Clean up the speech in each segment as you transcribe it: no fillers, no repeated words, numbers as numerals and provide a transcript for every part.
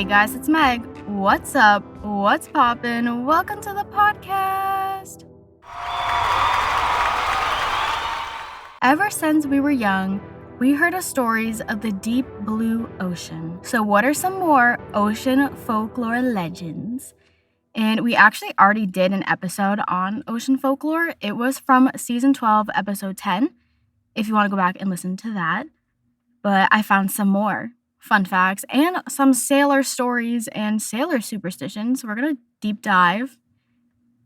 Hey guys, it's Meg. What's up? What's poppin'? Welcome to the podcast. Ever since we were young, we heard of stories of the deep blue ocean. So what are some more ocean folklore legends? And we actually already did an episode on ocean folklore. It was from season 12, episode 10, if you want to go back and listen to that. But I found some more fun facts and some sailor stories and sailor superstitions. We're going to deep dive,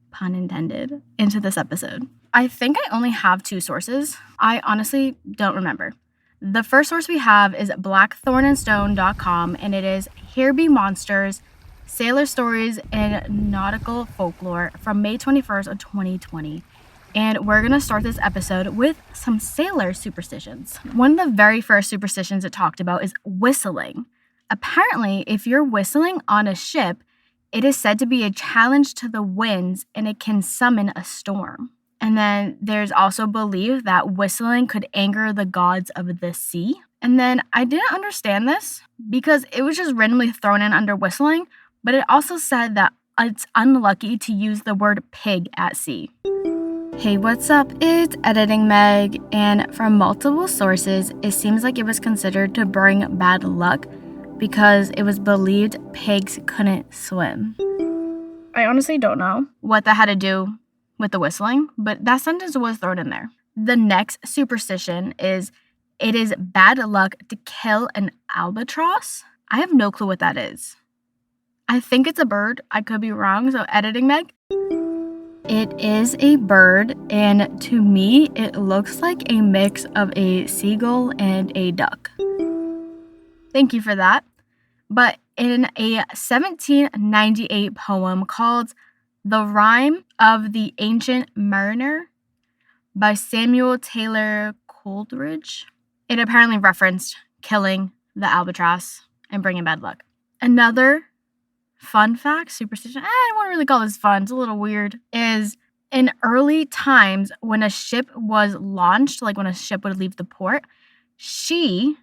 pun intended, into this episode. I think I only have two sources. I honestly don't remember. The first source we have is blackthornandstone.com, and it is Here Be Monsters, Sailor Stories and Nautical Folklore from May 21st of 2020. And we're going to start this episode with some sailor superstitions. One of the very first superstitions it talked about is whistling. Apparently, if you're whistling on a ship, it is said to be a challenge to the winds and it can summon a storm. And then there's also belief that whistling could anger the gods of the sea. And then I didn't understand this because it was just randomly thrown in under whistling, but it also said that it's unlucky to use the word pig at sea. Hey, what's up? It's Editing Meg, and from multiple sources, it seems like it was considered to bring bad luck because it was believed pigs couldn't swim. I honestly don't know what that had to do with the whistling, but that sentence was thrown in there. The next superstition is it is bad luck to kill an albatross. I have no clue what that is. I think it's a bird. I could be wrong, so Editing Meg. It is a bird, and to me, it looks like a mix of a seagull and a duck. Thank you for that. But in a 1798 poem called The Rime of the Ancient Mariner by Samuel Taylor Coleridge, it apparently referenced killing the albatross and bringing bad luck. Another fun fact, superstition, I don't want to really call this fun, it's a little weird, is in early times when a ship was launched, like when a ship would leave the port, we're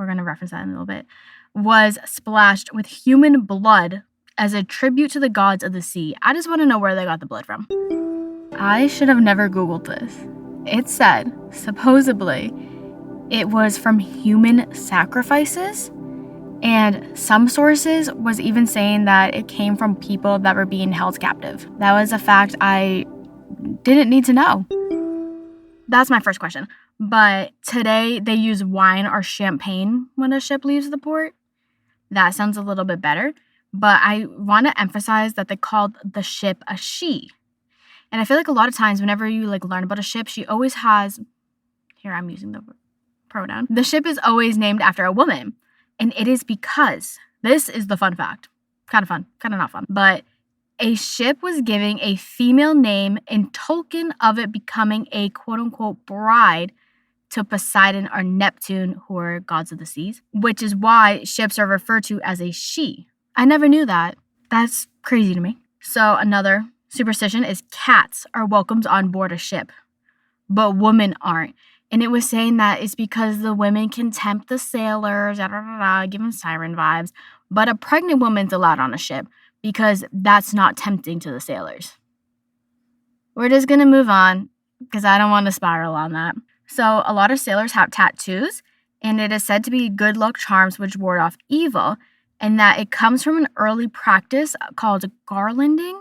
going to reference that in a little bit, was splashed with human blood as a tribute to the gods of the sea. I just want to know where they got the blood from. I should have never Googled this. It said, supposedly, it was from human sacrifices. And some sources was even saying that it came from people that were being held captive. That was a fact I didn't need to know. That's my first question. But today they use wine or champagne when a ship leaves the port. That sounds a little bit better. But I want to emphasize that they called the ship a she. And I feel like a lot of times whenever you learn about a ship, she always has, here I'm using the pronoun, the ship is always named after a woman. And it is because, this is the fun fact, kind of fun, kind of not fun, but a ship was giving a female name in token of it becoming a quote-unquote bride to Poseidon or Neptune, who are gods of the seas, which is why ships are referred to as a she. I never knew that. That's crazy to me. So another superstition is cats are welcomed on board a ship, but women aren't. And it was saying that it's because the women can tempt the sailors, give them siren vibes. But a pregnant woman's allowed on a ship because that's not tempting to the sailors. We're just going to move on because I don't want to spiral on that. So a lot of sailors have tattoos, and it is said to be good luck charms which ward off evil, and that it comes from an early practice called garlanding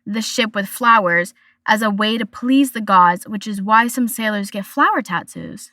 the ship with flowers as a way to please the gods, which is why some sailors get flower tattoos.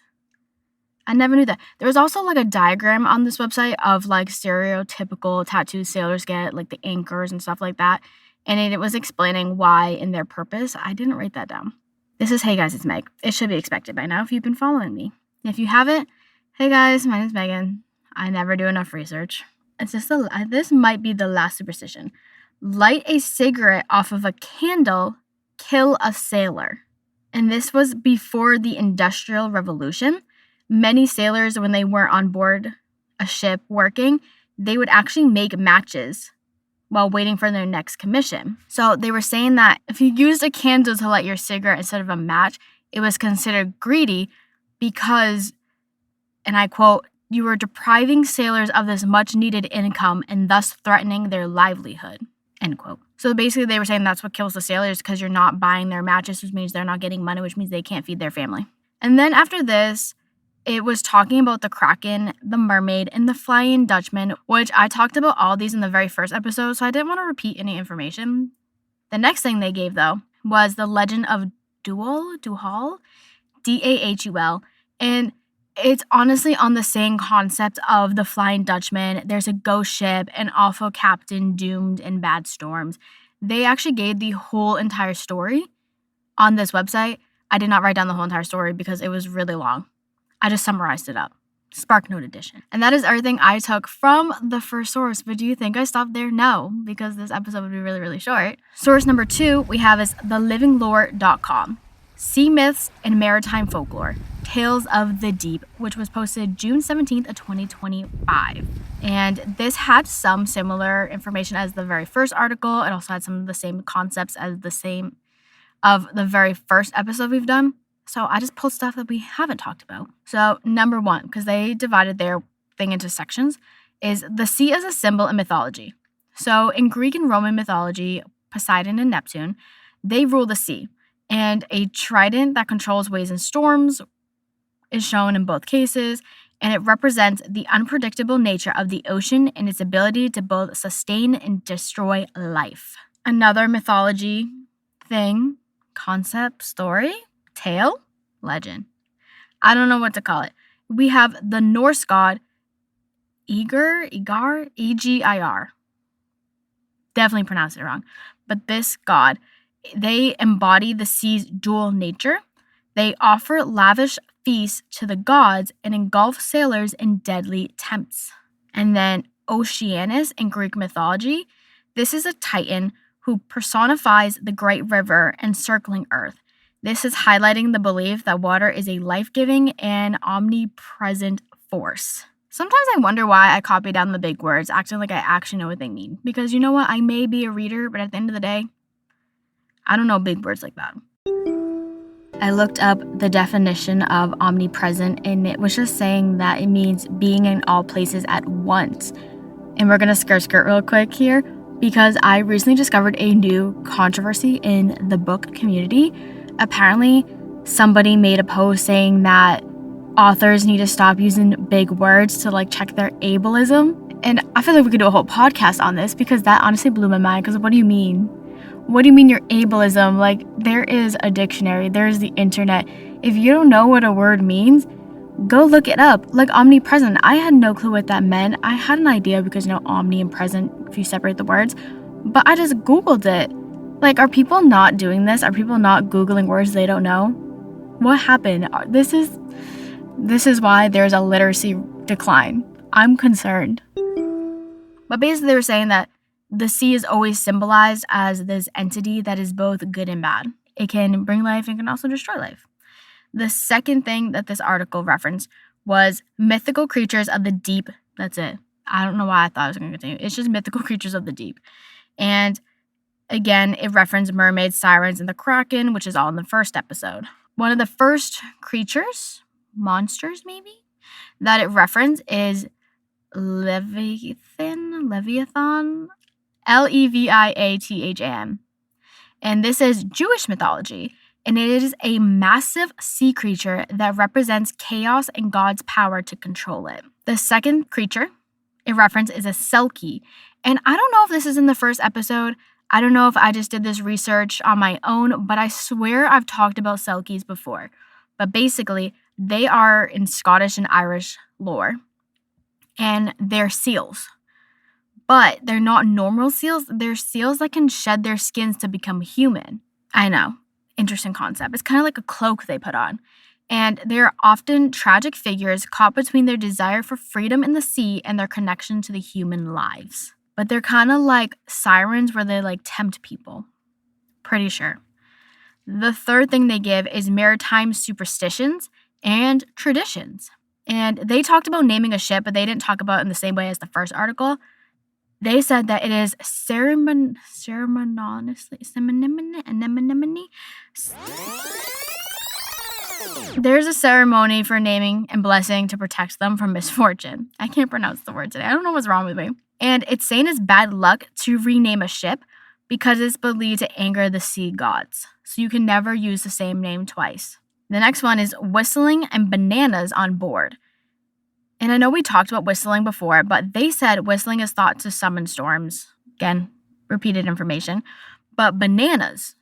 I never knew that. There was also a diagram on this website of stereotypical tattoos sailors get, like the anchors and stuff like that. And it was explaining why and their purpose. I didn't write that down. This is Hey Guys, it's Meg. It should be expected by now if you've been following me. If you haven't, hey guys, my name's Megan. I never do enough research. It's just this might be the last superstition. Light a cigarette off of a candle, kill a sailor. And this was before the Industrial Revolution. Many sailors, when they weren't on board a ship working, they would actually make matches while waiting for their next commission. So they were saying that if you used a candle to light your cigarette instead of a match, it was considered greedy because, and I quote, you are depriving sailors of this much needed income and thus threatening their livelihood, end quote. So basically they were saying that's what kills the sailors because you're not buying their matches, which means they're not getting money, which means they can't feed their family. And then after this, it was talking about the Kraken, the Mermaid, and the Flying Dutchman, which I talked about all these in the very first episode, so I didn't want to repeat any information. The next thing they gave, though, was the Legend of Duhul, Dahul, and it's honestly on the same concept of the Flying Dutchman. There's a ghost ship, an awful captain doomed in bad storms. They actually gave the whole entire story on this website. I did not write down the whole entire story because it was really long. I just summarized it up. SparkNote edition. And that is everything I took from the first source. But do you think I stopped there? No, because this episode would be really, really short. Source number 2 we have is thelivinglore.com. Sea Myths and Maritime Folklore. Tales of the Deep, which was posted June 17th of 2025. And this had some similar information as the very first article. It also had some of the same concepts as the very first episode we've done. So I just pulled stuff that we haven't talked about. So number 1, because they divided their thing into sections, is the sea as a symbol in mythology. So in Greek and Roman mythology, Poseidon and Neptune, they rule the sea. And a trident that controls waves and storms is shown in both cases. And it represents the unpredictable nature of the ocean and its ability to both sustain and destroy life. Another mythology thing, concept, story, tale, legend. I don't know what to call it. We have the Norse god Egir, E-G-I-R. Definitely pronounced it wrong. But this god, they embody the sea's dual nature. They offer lavish feasts to the gods and engulf sailors in deadly tempts. And then Oceanus in Greek mythology. This is a titan who personifies the great river encircling Earth. This is highlighting the belief that water is a life-giving and omnipresent force. Sometimes I wonder why I copy down the big words, acting like I actually know what they mean. Because you know what? I may be a reader, but at the end of the day, I don't know big words like that. I looked up the definition of omnipresent, and it was just saying that it means being in all places at once. And we're going to skirt real quick here because I recently discovered a new controversy in the book community. Apparently, somebody made a post saying that authors need to stop using big words to check their ableism. And I feel like we could do a whole podcast on this because that honestly blew my mind. Because what do you mean? What do you mean your ableism? There is a dictionary. There's the internet. If you don't know what a word means, go look it up. Omnipresent. I had no clue what that meant. I had an idea because, omni and present, if you separate the words. But I just Googled it. Are people not doing this? Are people not Googling words they don't know? What happened? This is why there's a literacy decline. I'm concerned. But basically they were saying that the sea is always symbolized as this entity that is both good and bad. It can bring life and can also destroy life. The second thing that this article referenced was mythical creatures of the deep. That's it. I don't know why I thought I was going to continue. It's just mythical creatures of the deep. And again, it referenced mermaids, sirens, and the Kraken, which is all in the first episode. One of the first creatures, monsters maybe, that it referenced is Leviathan, Leviathan. And this is Jewish mythology, and it is a massive sea creature that represents chaos and God's power to control it. The second creature it referenced is a Selkie, and I don't know if this is in the first episode. I don't know if I just did this research on my own, but I swear I've talked about Selkies before. But basically, they are in Scottish and Irish lore, and they're seals. But they're not normal seals. They're seals that can shed their skins to become human. I know. Interesting concept. It's kind of like a cloak they put on. And they're often tragic figures caught between their desire for freedom in the sea and their connection to the human lives. But they're kind of like sirens where they tempt people. Pretty sure. The third thing they give is maritime superstitions and traditions. And they talked about naming a ship, but they didn't talk about it in the same way as the first article. They said that it is There's a ceremony for naming and blessing to protect them from misfortune. I can't pronounce the word today. I don't know what's wrong with me. And it's saying it's bad luck to rename a ship because it's believed to anger the sea gods. So you can never use the same name twice. The next one is whistling and bananas on board. And I know we talked about whistling before, but they said whistling is thought to summon storms. Again, repeated information. But bananas,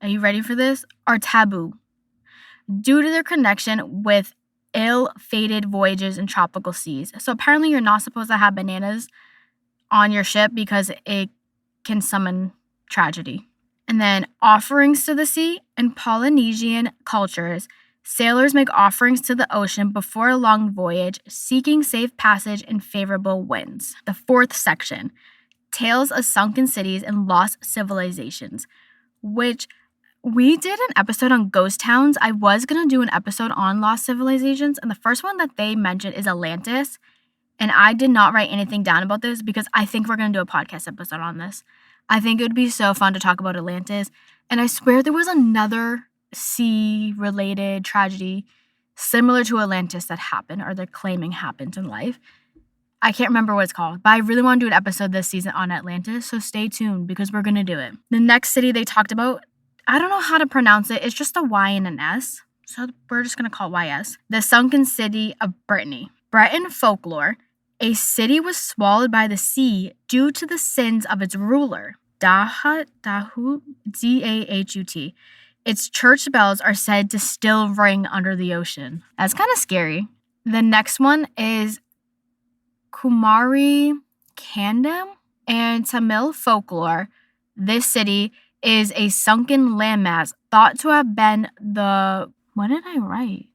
are you ready for this? Are taboo due to their connection with ill-fated voyages in tropical seas. So apparently you're not supposed to have bananas on your ship because it can summon tragedy. And then offerings to the sea. In Polynesian cultures, sailors make offerings to the ocean before a long voyage, seeking safe passage in favorable winds. The fourth section, tales of sunken cities and lost civilizations, which we did an episode on ghost towns. I was going to do an episode on lost civilizations, and the first one that they mentioned is Atlantis. And I did not write anything down about this because I think we're going to do a podcast episode on this. I think it would be so fun to talk about Atlantis. And I swear there was another sea-related tragedy similar to Atlantis that happened, or they're claiming happened in life. I can't remember what it's called, but I really want to do an episode this season on Atlantis, so stay tuned because we're going to do it. The next city they talked about, I don't know how to pronounce it. It's just a Y and an S, so we're just going to call it YS. The sunken city of Brittany. Breton folklore, a city was swallowed by the sea due to the sins of its ruler. Dahut, D-A-H-U-T. Its church bells are said to still ring under the ocean. That's kind of scary. The next one is Kumari Kandam and Tamil folklore. This city is a sunken landmass thought to have been the, what did I write?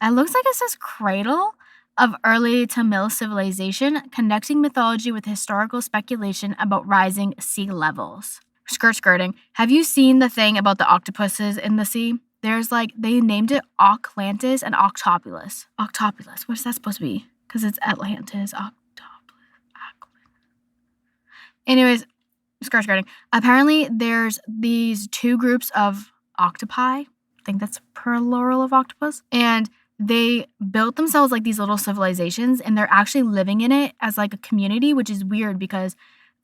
It looks like it says cradle of early Tamil civilization, connecting mythology with historical speculation about rising sea levels. Skirting. Have you seen the thing about the octopuses in the sea? There's they named it Oclantis and Octopulus. Octopulus, what's that supposed to be? Because it's Atlantis, Anyways, skirting. Apparently, there's these two groups of octopi. I think that's plural of octopus. And they built themselves these little civilizations, and they're actually living in it as a community, which is weird because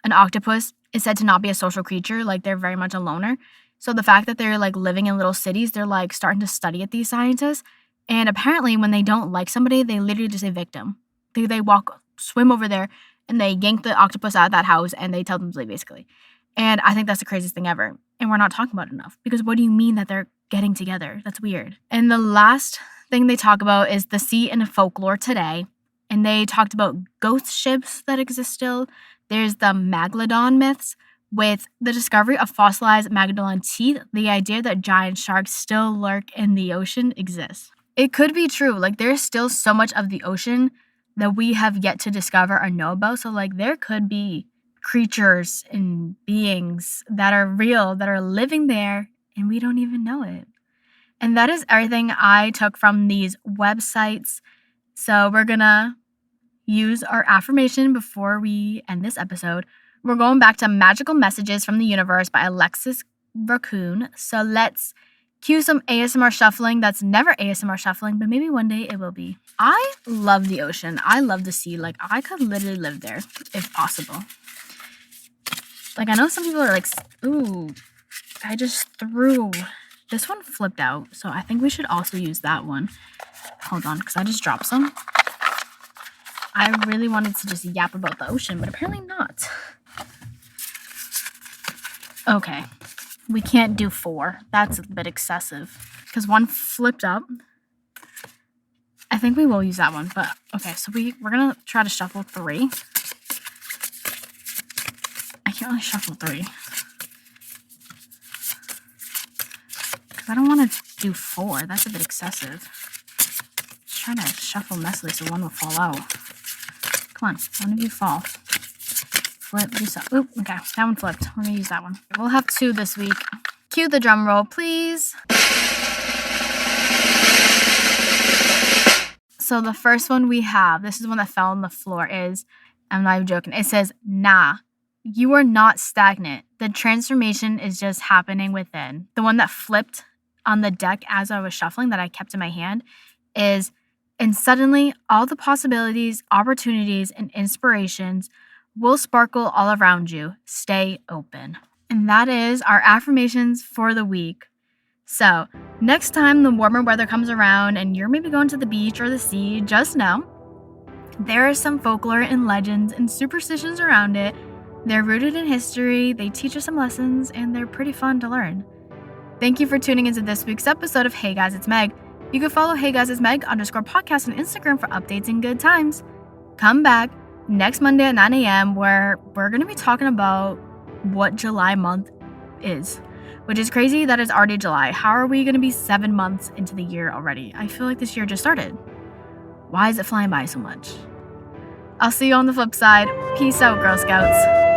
an octopus is said to not be a social creature. They're very much a loner. So the fact that they're living in little cities, they're starting to study at these scientists. And apparently when they don't like somebody, they literally just evict them. They swim over there, and they yank the octopus out of that house, and they tell them to leave, basically. And I think that's the craziest thing ever. And we're not talking about it enough. Because what do you mean that they're getting together? That's weird. And the last thing they talk about is the sea and folklore today. And they talked about ghost ships that exist still. There's the Megalodon myths. With the discovery of fossilized Megalodon teeth, the idea that giant sharks still lurk in the ocean exists. It could be true. There's still so much of the ocean that we have yet to discover or know about. So there could be creatures and beings that are real, that are living there, and we don't even know it. And that is everything I took from these websites. So we're gonna use our affirmation before we end this episode. We're going back to Magical Messages from the Universe by Alexis Raccoon. So let's cue some ASMR shuffling. That's never ASMR shuffling, but maybe one day it will be. I love the ocean. I love the sea. I could literally live there if possible. I know some people are ooh, I just threw. This one flipped out, so I think we should also use that one. Hold on, because I just dropped some. I really wanted to just yap about the ocean, but apparently not. Okay, we can't do 4. That's a bit excessive, because one flipped up. I think we will use that one, but okay, so we're going to try to shuffle 3. I can't really shuffle 3. I don't want to do 4. That's a bit excessive. Just trying to shuffle messily so one will fall out. Come on, one of you fall. Flip, do so. Oop, okay, that one flipped. We're going to use that one. We'll have 2 this week. Cue the drum roll, please. So the first one we have, this is one that fell on the floor, is, I'm not even joking, it says, nah. You are not stagnant. The transformation is just happening within. The one that flipped on the deck as I was shuffling that I kept in my hand is, and suddenly all the possibilities, opportunities, and inspirations will sparkle all around you. Stay open. And that is our affirmations for the week. So, next time the warmer weather comes around and you're maybe going to the beach or the sea, just know there is some folklore and legends and superstitions around it. They're rooted in history, they teach us some lessons, and they're pretty fun to learn. Thank you for tuning into this week's episode of Hey Guys, It's Meg. You can follow Hey Guys, It's Meg _podcast on Instagram for updates and good times. Come back next Monday at 9 a.m. where we're going to be talking about what July month is, which is crazy that it's already July. How are we going to be 7 months into the year already? I feel like this year just started. Why is it flying by so much? I'll see you on the flip side. Peace out, Girl Scouts.